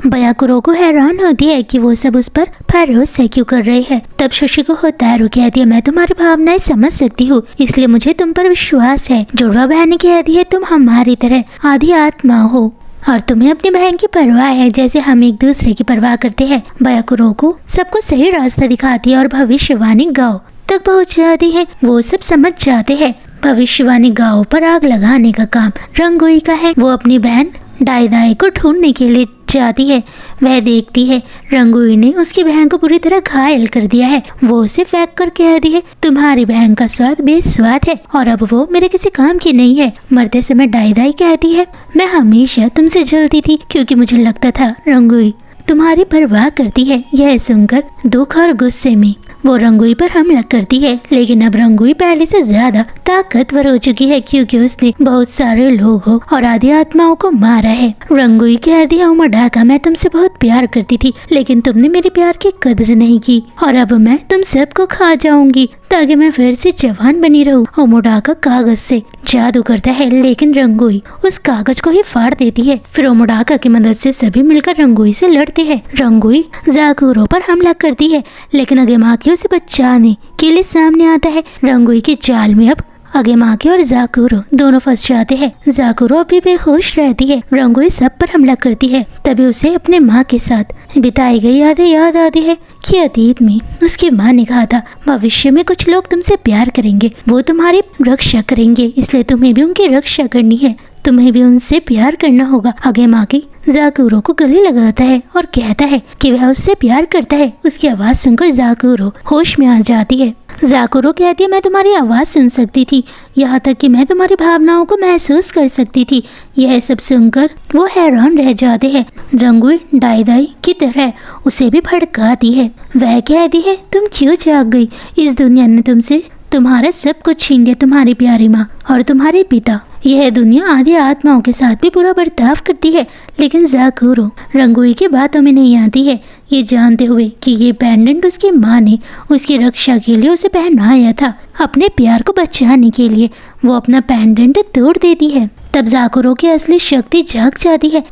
बयाकुरो हैरान होती है कि वो सब उस पर भरोसा क्यों कर रहे हैं। तब शुशिको होता है कहती है, मैं तुम्हारी भावनाएं समझ सकती हूँ, इसलिए मुझे तुम पर विश्वास है। जुड़वा बहन ने कहती है, तुम हमारी तरह आधी आत्मा हो और तुम्हें अपनी बहन की परवाह है, जैसे हम एक दूसरे की परवाह करते हैं। बयाकुरो को सबको सही रास्ता दिखाती है और भविष्यवाणी गांव तक पहुँच जाती है। वो सब समझ जाते हैं भविष्यवाणी गांव पर आग लगाने का काम रंगुई का है। वो अपनी बहन डाईदाई को ढूंढने के लिए जाती है। वह देखती है रंगुई ने उसकी बहन को पूरी तरह घायल कर दिया है। वो उसे फेंक कर कहती है, तुम्हारी बहन का स्वाद बेस्वाद है और अब वो मेरे किसी काम की नहीं है। मरते समय डाईदाई कहती है, मैं हमेशा तुमसे जलती थी क्योंकि मुझे लगता था रंगुई तुम्हारी परवाह करती है। यह सुनकर दुख और गुस्से में वो रंगुई पर हमला करती है, लेकिन अब रंगुई पहले से ज्यादा ताकतवर हो चुकी है क्योंकि उसने बहुत सारे लोगों और आदि आत्माओं को मारा है। रंगुई कहती है, ओमोडाका मैं तुमसे बहुत प्यार करती थी, लेकिन तुमने मेरे प्यार की कदर नहीं की और अब मैं तुम सबको खा जाऊंगी ताकि मैं फिर से जवान बनी रहूं। ओमोडाका कागज से जादू करता है, लेकिन रंगुई उस कागज को ही फाड़ देती है। फिर ओमोडाका की मदद से सभी मिलकर रंगुई से लड़ते हैं। रंगुई जाकुरो पर हमला करती है, लेकिन अगेमाकी उसे बचाने के लिए सामने आता है। रंगुई के जाल में अब अगेमाकी और जाकुरो दोनों फंस जाते हैं। जाकुरो अभी बेहोश रहती है। रंगुई सब पर हमला करती है। तभी उसे अपने माँ के साथ बिताई गई यादें याद आती है कि अतीत में उसकी माँ ने कहा था, भविष्य में कुछ लोग तुमसे प्यार करेंगे, वो तुम्हारी रक्षा करेंगे, इसलिए तुम्हें भी उनकी रक्षा करनी है, तुम्हें भी उनसे प्यार करना होगा। अगेमाकी जाकुरो को गले लगाता है और कहता है कि वह उससे प्यार करता है। उसकी आवाज सुनकर जाकुरो होश में आ जाती है। जाकुरो कहती है, मैं तुम्हारी आवाज सुन सकती थी, यहाँ तक कि मैं तुम्हारी भावनाओं को महसूस कर सकती थी। यह सब सुनकर वो हैरान रह जाते हैं। रंगुई डाईदाई की तरह उसे भी भड़काती है। वह कहती है, तुम क्यों जाग गई? इस दुनिया ने तुमसे तुम्हारा सब कुछ छीन लिया, तुम्हारी प्यारी माँ और तुम्हारे पिता। यह दुनिया आधी आत्माओं के साथ भी बुरा बर्ताव करती है, लेकिन जाकुरो रंगुई की बातों में नहीं आती है, ये जानते हुए कि ये पेंडेंट उसकी माँ ने उसकी रक्षा के लिए उसे पहनाया था। अपने प्यार को बचाने के लिए वो अपना पेंडेंट तोड़ देती है। तब जाकुरो की असली शक्ति जाग जाती है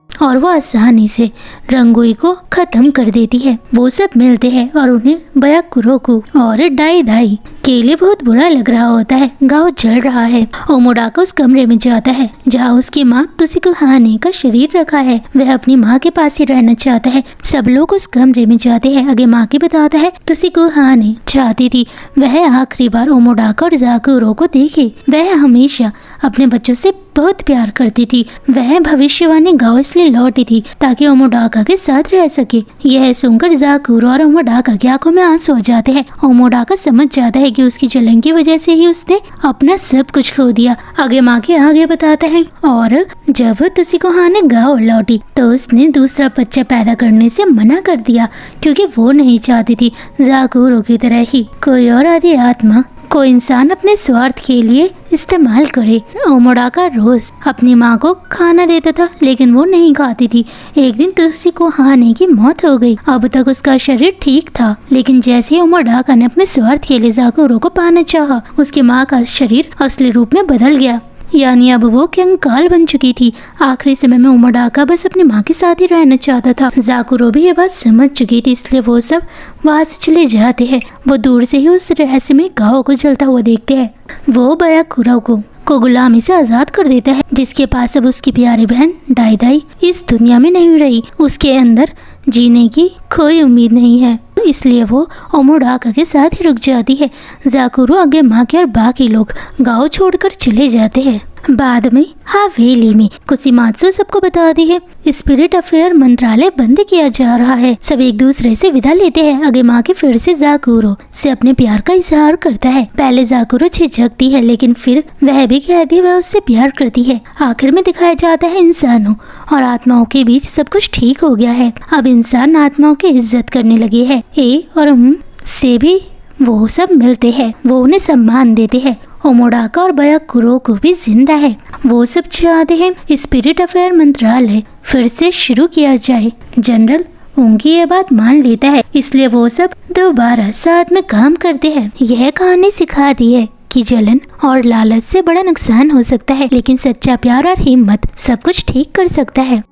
और वो आसानी से रंगुई को खत्म कर देती है। वो सब मिलते हैं और उन्हें बयाकुरो को और डाईदाई के लिए बहुत बुरा लग रहा होता है। गांव जल रहा है। ओमोडाका उस कमरे में जाता है जहां उसकी माँ तुसिको हाने का शरीर रखा है। वह अपनी माँ के पास ही रहना चाहता है। सब लोग उस कमरे में जाते हैं। अगेमाकी बताता है, तुसिको हाने चाहती थी वह आखिरी बार ओमोडाका और जाकुरो को देखे। वह हमेशा अपने बच्चों से बहुत प्यार करती थी। वह भविष्यवाणी गांव इसलिए लौटी थी ताकि ओमोडाका के साथ रह सके। यह सुनकर जाकुरो और ओमोडाका की आंखों में आंसू हो जाते हैं। ओमोडाका समझ जाता है कि उसकी जलन की वजह से ही उसने अपना सब कुछ खो दिया। आगे आगे बताता है, और जब तुसिको हाने गांव लौटी तो उसने दूसरा बच्चा पैदा करने से मना कर दिया क्योंकि वो नहीं चाहती थी जाकुरो की तरह ही कोई और आदि आत्मा को इंसान अपने स्वार्थ के लिए इस्तेमाल करे। ओमोडाका रोज अपनी माँ को खाना देता था, लेकिन वो नहीं खाती थी। एक दिन तुसिको हाने की मौत हो गई। अब तक उसका शरीर ठीक था, लेकिन जैसे ही ओमोडाका ने अपने स्वार्थ के लिए जाकुरो को पाना चाहा, उसकी माँ का शरीर असली रूप में बदल गया, यानी अब वो कंकाल बन चुकी थी। आखिरी समय में ओमोडाका बस अपनी माँ के साथ ही रहना चाहता था। जाकुरो भी ये बात समझ चुकी थी, इसलिए वो सब वहाँ से चले जाते हैं। वो दूर से ही उस रहस्यमय गांव को जलता हुआ देखते हैं। वो बयाकुरो को गुलामी से आजाद कर देता है, जिसके पास अब उसकी प्यारी बहन डाईदाई इस दुनिया में नहीं रही। उसके अंदर जीने की कोई उम्मीद नहीं है, इसलिए वो ओमोडाका के साथ ही रुक जाती है। जाकुरो, अगेमाकी और बाकी लोग गांव छोड़कर चले जाते हैं। बाद में हवेली में कुसीमात्सु सबको बताती है स्पिरिट अफेयर मंत्रालय बंद किया जा रहा है। सब एक दूसरे से विदा लेते हैं। अगेमाकी फिर से जाकुरो से अपने प्यार का इजहार करता है। पहले जाकुरो झिझकती है, लेकिन फिर वह भी कहती है वह उससे प्यार करती है। आखिर में दिखाया जाता है इंसानों और आत्माओं के बीच सब कुछ ठीक हो गया है। अब इंसान आत्माओं की इज्जत करने लगे हैं। ए और से भी वो सब मिलते हैं, वो उन्हें सम्मान देते हैं। ओमोडाका और बयाकुरो को भी जिंदा है। वो सब चाहते हैं स्पिरिट अफेयर मंत्रालय फिर से शुरू किया जाए। जनरल उनकी ये बात मान लेता है, इसलिए वो सब दोबारा साथ में काम करते हैं। यह कहानी सिखाती है कि जलन और लालच से बड़ा नुकसान हो सकता है, लेकिन सच्चा प्यार और हिम्मत सब कुछ ठीक कर सकता है।